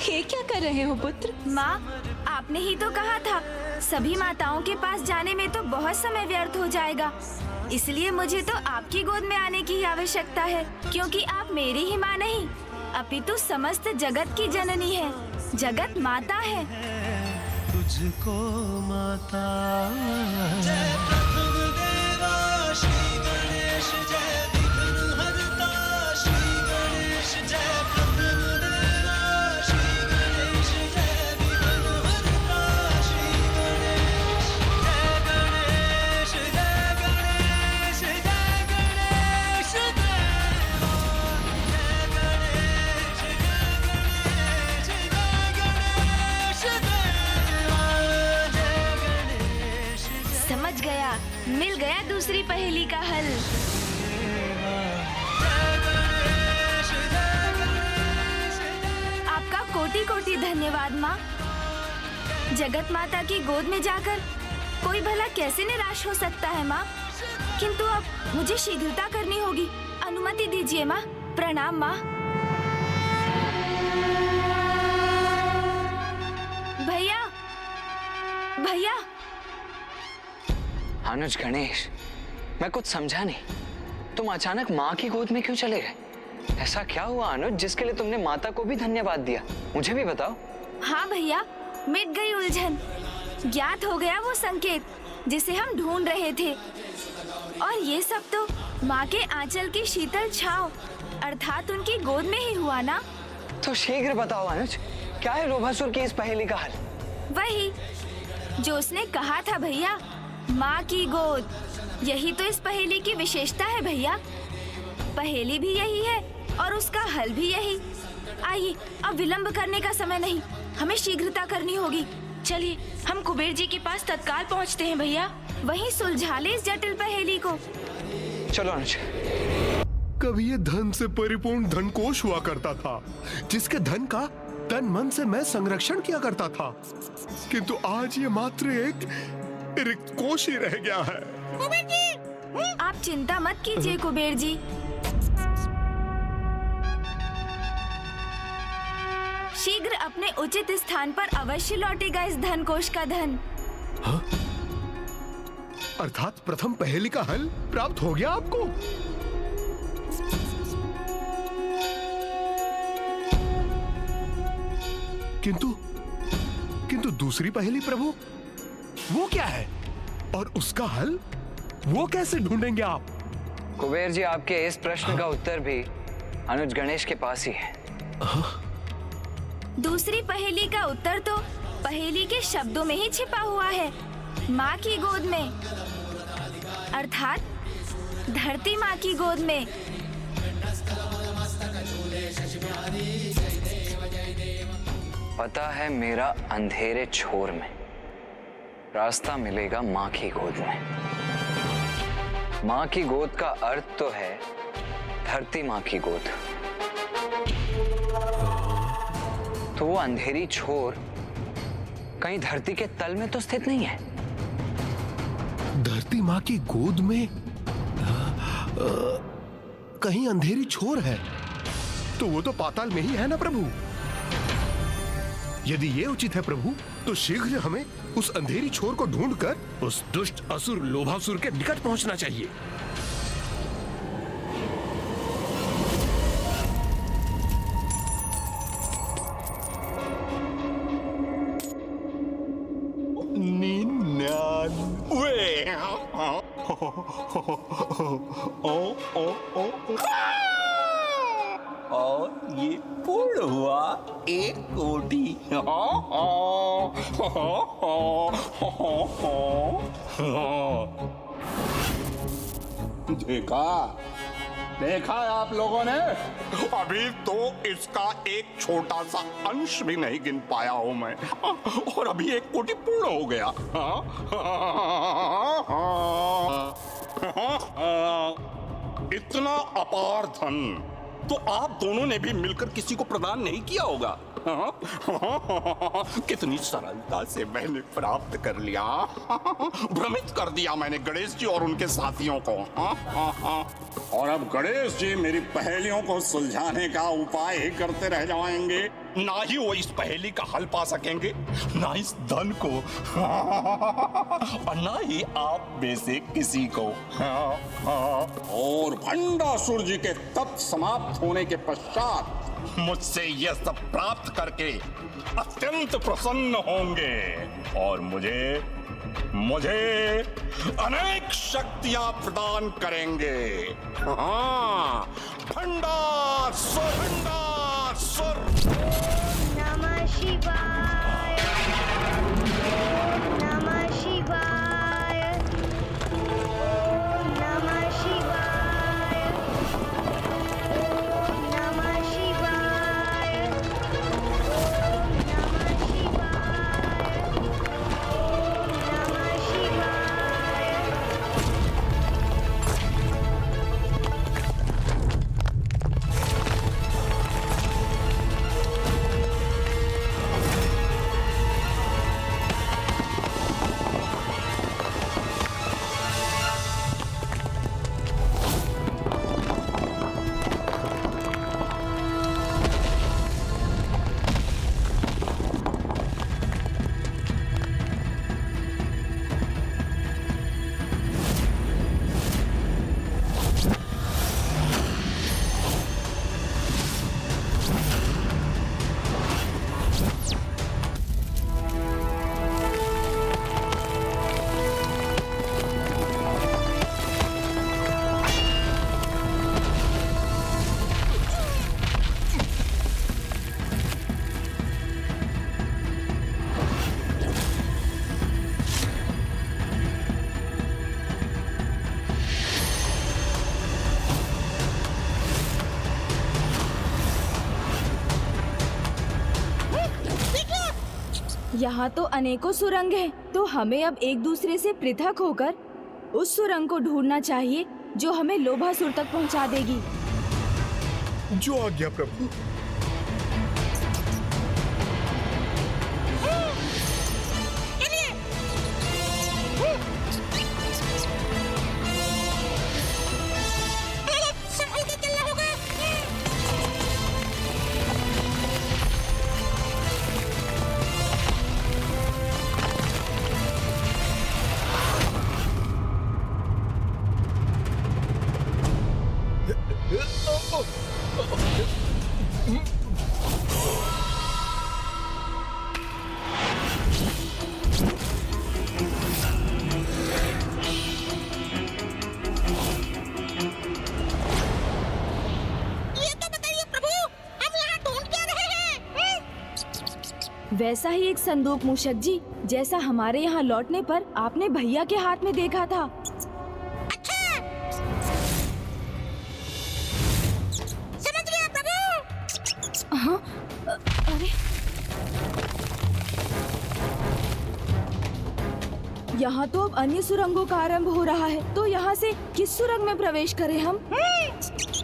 ये क्या कर रहे हो पुत्र? माँ, आपने ही तो कहा था सभी माताओं के पास जाने में तो बहुत समय व्यर्थ हो जाएगा, इसलिए मुझे तो आपकी गोद में आने की ही आवश्यकता है, क्योंकि आप मेरी ही माँ नहीं अपितु समस्त जगत की जननी है, जगत माता है। तुझको माता जय प्रथम देवा श्री गणेश, जय विघ्न हरता श्री गणेश, जय प्रथम देवा श्री गणेश, जय विघ्न हरता श्री गणेश, जय गणेश जय गणेश जय गणेश देवा, जय गणेश जय गणेश जय गणेश देवा, जय गणेश जय समझ गया, मिल गया दूसरी पहेली का हल। आपका कोटि कोटि धन्यवाद माँ। जगत माता की गोद में जाकर कोई भला कैसे निराश हो सकता है माँ, किंतु अब मुझे शीघ्रता करनी होगी। अनुमति दीजिए माँ। प्रणाम माँ। भैया, भैया। अनुज गणेश, मैं कुछ समझा नहीं, तुम अचानक माँ की गोद में क्यों चले गए? ऐसा क्या हुआ अनुज जिसके लिए तुमने माता को भी धन्यवाद दिया? मुझे भी बताओ। हाँ भैया, मिट गई उलझन, ज्ञात हो गया वो संकेत जिसे हम ढूंढ रहे थे, और ये सब तो माँ के आंचल की शीतल छांव अर्थात उनकी गोद में ही हुआ ना। तो शीघ्र बताओ अनुज, क्या है लोभासुर की इस पहेली का हल? वही जो उसने कहा था भैया, माँ की गोद। यही तो इस पहेली की विशेषता है भैया। पहेली भी यही है और उसका हल भी यही। आइए, अब विलंब करने का समय नहीं, हमें शीघ्रता करनी होगी। चलिए हम कुबेर जी के पास तत्काल पहुंचते हैं भैया। वहीं सुलझा ले इस जटिल पहेली को। चलो अनुज। कभी ये धन से परिपूर्ण धनकोश हुआ करता था, जिसके धन का तन मन से मैं संरक्षण किया करता था, किंतु आज ये मात्र एक रिक्त कोश ही रह गया है। कुबेर जी, आप चिंता मत कीजिए कुबेर जी। शीघ्र अपने उचित स्थान पर अवश्य लौटेगा इस धनकोश का धन। हाँ? अर्थात प्रथम पहेली का हल प्राप्त हो गया आपको? किंतु दूसरी पहेली प्रभु, वो क्या है? और उसका हल वो कैसे ढूंढेंगे आप? कुबेर जी, आपके इस प्रश्न का उत्तर भी अनुज गणेश के पास ही है। दूसरी पहेली का उत्तर तो पहेली के शब्दों में ही छिपा हुआ है, माँ की गोद में, अर्थात धरती माँ की गोद में। पता है मेरा अंधेरे छोर में रास्ता मिलेगा माँ की गोद में। माँ की गोद का अर्थ तो है धरती माँ की गोद। तो वो अंधेरी छोर कहीं धरती के तल में तो स्थित नहीं है। धरती माँ की गोद में कहीं अंधेरी छोर है, तो वो तो पाताल में ही है ना प्रभु। यदि ये उचित है प्रभु, तो शीघ्र हमें उस अंधेरी छोर को ढूंढकर उस दुष्ट असुर लोभासुर के निकट पहुंचना चाहिए। और ये पूर्ण हुआ एक कोटि। देखा है आप लोगों ने? अभी तो इसका एक छोटा सा अंश भी नहीं गिन पाया हूं मैं, और अभी एक कोटि पूर्ण हो गया। इतना अपार धन तो आप दोनों ने भी मिलकर किसी को प्रदान नहीं किया होगा। कितनी सरलता से मैंने प्राप्त कर लिया। भ्रमित कर दिया मैंने गणेश जी और उनके साथियों को। और अब गणेश जी मेरी पहेलियों को सुलझाने का उपाय ही करते रह जाएंगे। ना ही वो इस पहेली का हल पा सकेंगे, ना इस धन को, और ना ही आप में से किसी को। और भंडासुर जी के तप समाप्त होने के पश्चात मुझसे यह सब प्राप्त करके अत्यंत प्रसन्न होंगे और मुझे अनेक शक्तियां प्रदान करेंगे। हाँ, भंडासुर नमः शिवाय। नमः शिवाय। नमः शिवाय। नमः शिवाय। नमः शिवाय। यहाँ तो अनेकों सुरंग हैं, तो हमें अब एक दूसरे से पृथक होकर उस सुरंग को ढूंढना चाहिए जो हमें लोभासुर तक पहुँचा देगी। जो आज्ञा प्रभु। वैसा ही एक संदूक मूषक जी, जैसा हमारे यहाँ लौटने पर आपने भैया के हाथ में देखा था। समझ गया प्रभु। हाँ, अरे यहाँ तो अब अन्य सुरंगों का आरंभ हो रहा है, तो यहाँ से किस सुरंग में प्रवेश करें हम?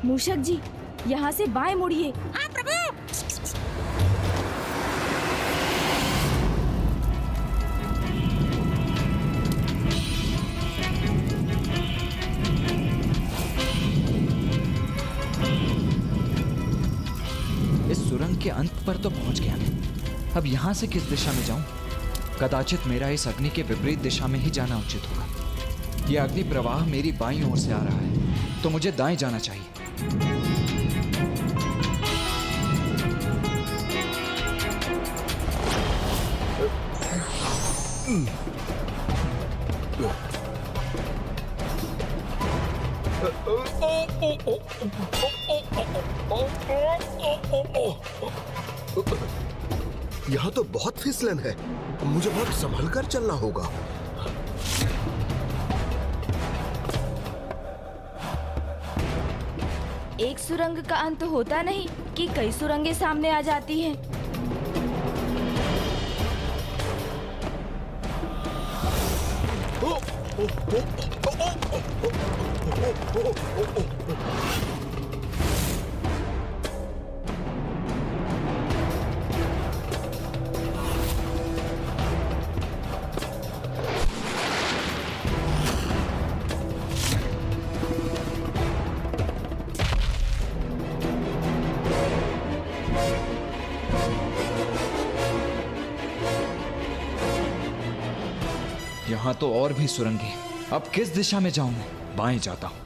मूषक जी, यहाँ से बाएं मुड़िए। हाँ प्रभु। इस सुरंग के अंत पर तो पहुंच गया मैं। अब यहाँ से किस दिशा में जाऊं? कदाचित मेरा इस अग्नि के विपरीत दिशा में ही जाना उचित होगा। यह अग्नि प्रवाह मेरी बाईं ओर से आ रहा है, तो मुझे दाएं जाना चाहिए। यहाँ तो बहुत फिसलन है, मुझे बहुत संभल कर चलना होगा। एक सुरंग का अंत होता नहीं कि कई सुरंगें सामने आ जाती हैं। यहाँ तो और भी सुरंगें हैं। अब किस दिशा में जाऊं मैं? बाएं जाता हूं।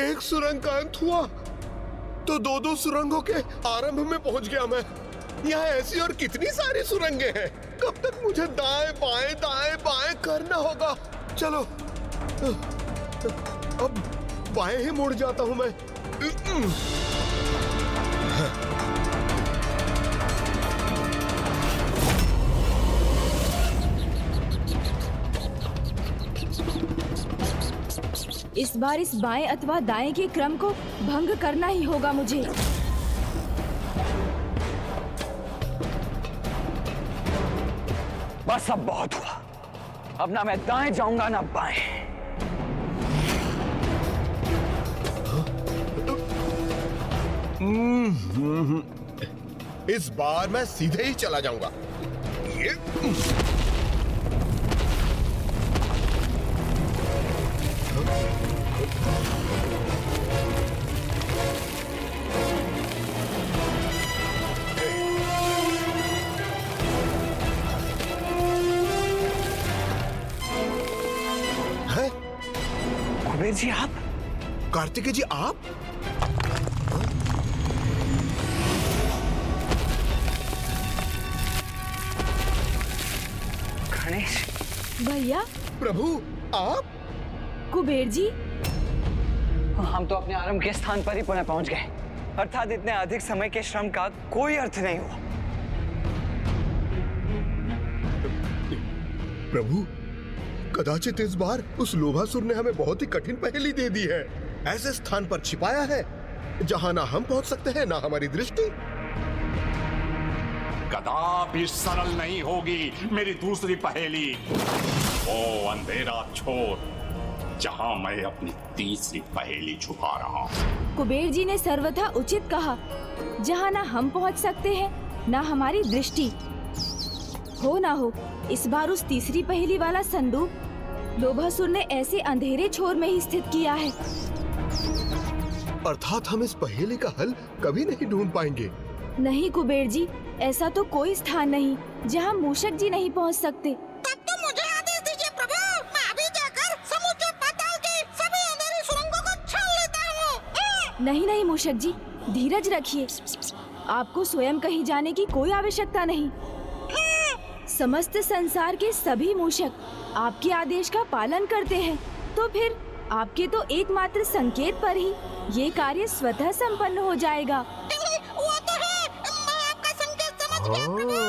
एक सुरंग का अंत हुआ तो दो सुरंगों के आरंभ में पहुंच गया मैं। यहाँ ऐसी और कितनी सारी सुरंगें हैं। कब तक मुझे दाएं बाएं करना होगा। चलो अब बाएं ही मुड़ जाता हूं मैं। इस बार इस बाएं अथवा दाएं के क्रम को भंग करना ही होगा मुझे। बस अब बहुत हुआ। अब ना मैं दाएं जाऊंगा ना बाएं। इस बार मैं सीधे ही चला जाऊंगा। ये कुबेर जी आप? कार्तिकेय जी आप? गणेश भैया, प्रभु आप? कुबेर जी, हम तो अपने आरंभ के स्थान पर ही पुनः पहुंच गए। अर्थात इतने अधिक समय के श्रम का कोई अर्थ नहीं हुआ। प्रभु, कदाचित इस बार उस लोभासुर ने हमें बहुत ही कठिन पहेली दे दी है। ऐसे स्थान पर छिपाया है जहां ना हम पहुंच सकते हैं ना हमारी दृष्टि। कदापि सरल नहीं होगी मेरी दूसरी पहेली। ओ अंधेरा छोड़, जहां मैं अपनी तीसरी पहेली छुपा रहा हूं। कुबेर जी ने सर्वथा उचित कहा। जहाँ ना हम पहुँच सकते हैं ना हमारी दृष्टि। हो ना हो, इस बार उस तीसरी पहेली वाला संदूक लोभासुर ने ऐसे अंधेरे छोर में ही स्थित किया है। अर्थात हम इस पहेली का हल कभी नहीं ढूंढ पाएंगे। नहीं कुबेर जी, ऐसा तो कोई स्थान नहीं जहाँ मूषक जी नहीं पहुँच सकते। तब तो मुझे आदेश दीजिए प्रभु, मैं अभी जाकर समुद्र पाताल की सभी अंधेरी सुरंगों को छान लेता हूँ। नहीं नहीं मूषक जी, धीरज रखिए। आपको स्वयं कहीं जाने की कोई आवश्यकता नहीं। समस्त संसार के सभी मूषक आपके आदेश का पालन करते हैं, तो फिर आपके तो एकमात्र संकेत पर ही ये कार्य स्वतः संपन्न हो जाएगा। वो तो है, मैं आपका संकेत समझ गया प्रभु।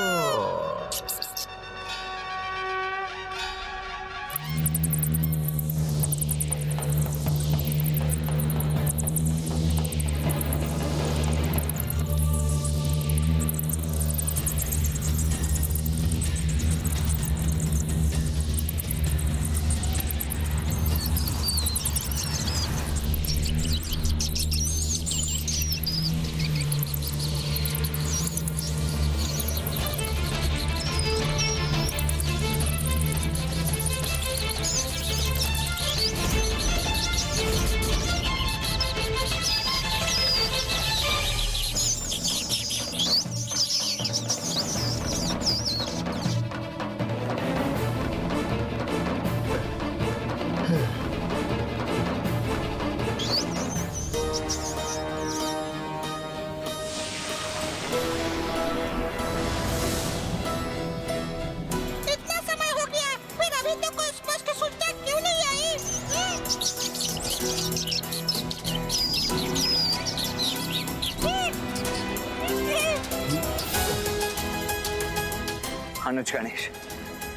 अनुज गणेश,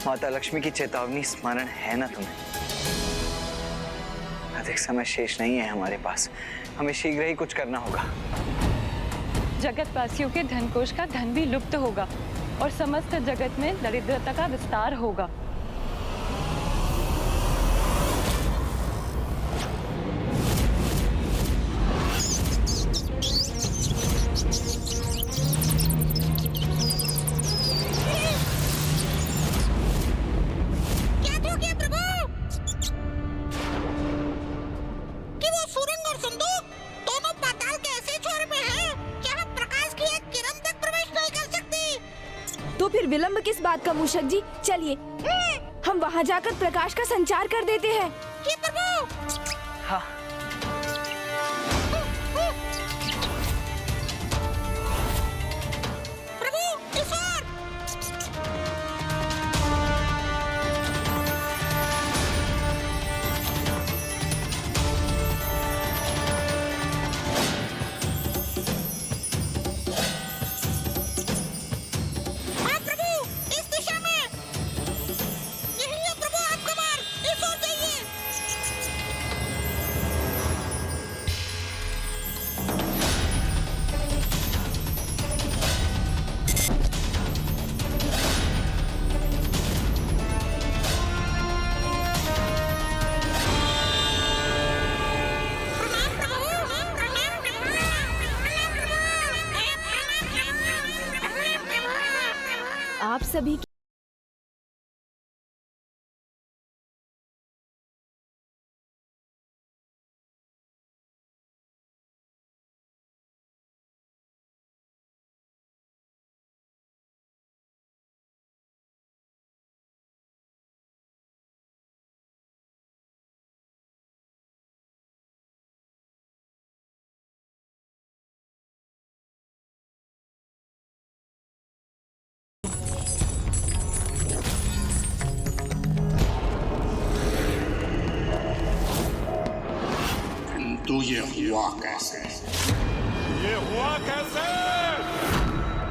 माता लक्ष्मी की चेतावनी स्मरण है ना तुम्हें? अधिक समय शेष नहीं है हमारे पास, हमें शीघ्र ही कुछ करना होगा। जगतवासियों के धनकोष का धन भी लुप्त होगा और समस्त जगत में दरिद्रता का विस्तार होगा। बात का मूषक जी, चलिए हम वहाँ जाकर प्रकाश का संचार कर देते हैं। जी प्रभु। हाँ। प्रभु इस ओर। हाँ प्रभु, इस दिशा में। यही है प्रभु आपका मार्ग, इस ओर जाइए। प्रणाम प्रभु, प्रणाम प्रभु, प्रणाम प्रभु। आप सभी किंतु ये हुआ कैसे? ये हुआ कैसे?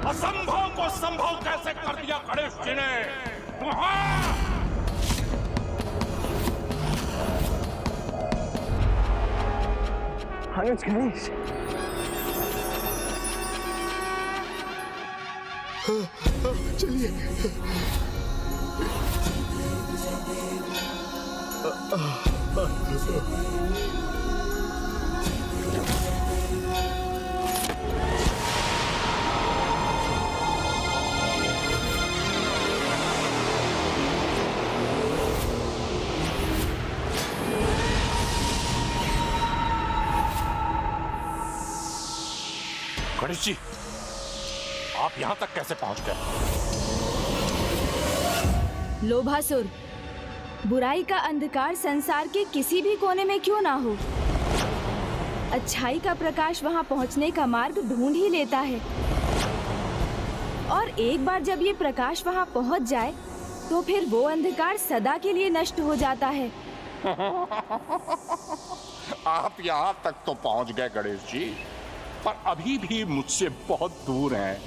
असंभव को संभव कैसे कर दिया गणेश जी ने? अनुज, गणेश। चलिए। गणेश जी, आप यहां तक कैसे पहुंच गए? लोभासुर, बुराई का अंधकार संसार के किसी भी कोने में क्यों ना हो, अच्छाई का प्रकाश वहां पहुंचने का मार्ग ढूंढ ही लेता है। और एक बार जब ये प्रकाश वहां पहुंच जाए तो फिर वो अंधकार सदा के लिए नष्ट हो जाता है। आप यहाँ तक तो पहुँच गए गणेश जी, पर अभी भी मुझसे बहुत दूर हैं।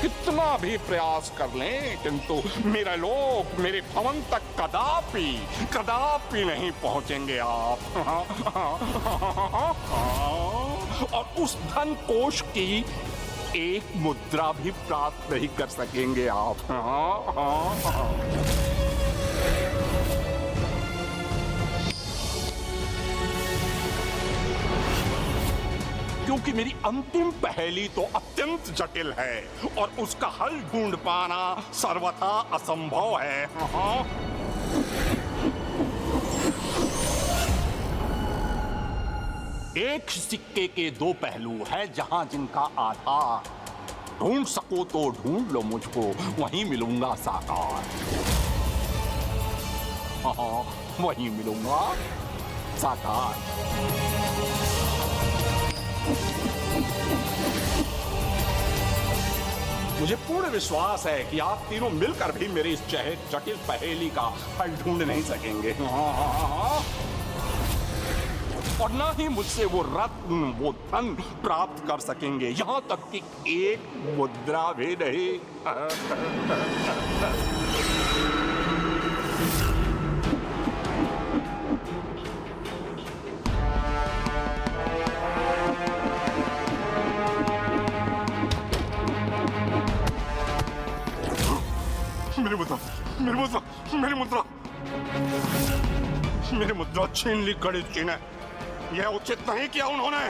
कितना भी प्रयास कर लें, किंतु मेरा लोक, मेरे भवन तक कदापि कदापि नहीं पहुंचेंगे आप। और उस धन कोष की एक मुद्रा भी प्राप्त नहीं कर सकेंगे आप। क्योंकि मेरी अंतिम पहेली तो अत्यंत जटिल है और उसका हल ढूंढ पाना सर्वथा असंभव है। एक सिक्के के दो पहलू है, जहां जिनका आधार ढूंढ सको तो ढूंढ लो मुझको, वहीं मिलूंगा साकार। वहीं मिलूंगा साकार। मुझे पूर्ण विश्वास है कि आप तीनों मिलकर भी मेरी इस जटिल पहेली का हल ढूंढ नहीं सकेंगे। और ना ही मुझसे वो रत्न, वो धन प्राप्त कर सकेंगे, यहां तक कि एक मुद्रा भी नहीं। मेरी मुद्रा, मेरी मुद्रा, मेरी मुद्रा, मेरी मुद्रा छीन ली गणेश जी ने। यह उचित नहीं किया उन्होंने।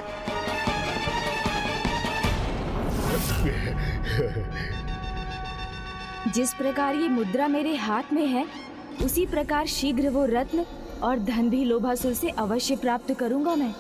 जिस प्रकार ये मुद्रा मेरे हाथ में है, उसी प्रकार शीघ्र वो रत्न और धन भी लोभासुर से अवश्य प्राप्त करूंगा मैं।